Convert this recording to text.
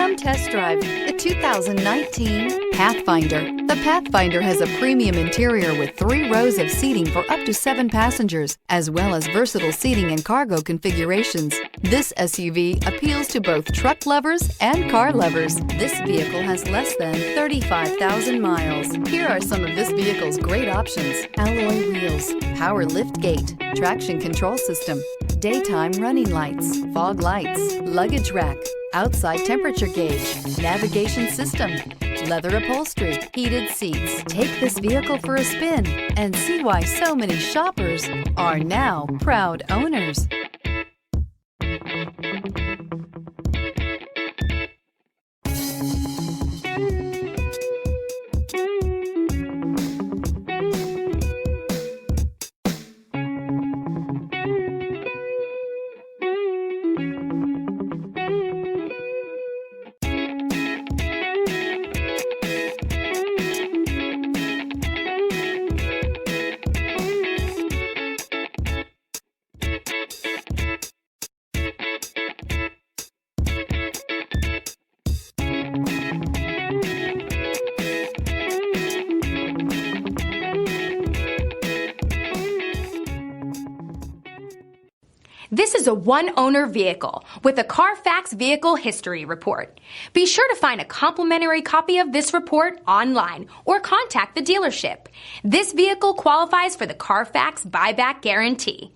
Come test drive the 2019 Pathfinder. The Pathfinder has a premium interior with 3 rows of seating for up to 7 passengers, as well as versatile seating and cargo configurations. This SUV appeals to both truck lovers and car lovers. This vehicle has less than 35,000 miles. Here are some of this vehicle's great options: alloy wheels, power lift gate, traction control system, daytime running lights, fog lights, luggage rack, outside temperature gauge, navigation system, leather upholstery, heated seats. Take this vehicle for a spin and see why so many shoppers are now proud owners. This is a one-owner vehicle with a Carfax Vehicle History Report. Be sure to find a complimentary copy of this report online or contact the dealership. This vehicle qualifies for the Carfax Buyback Guarantee.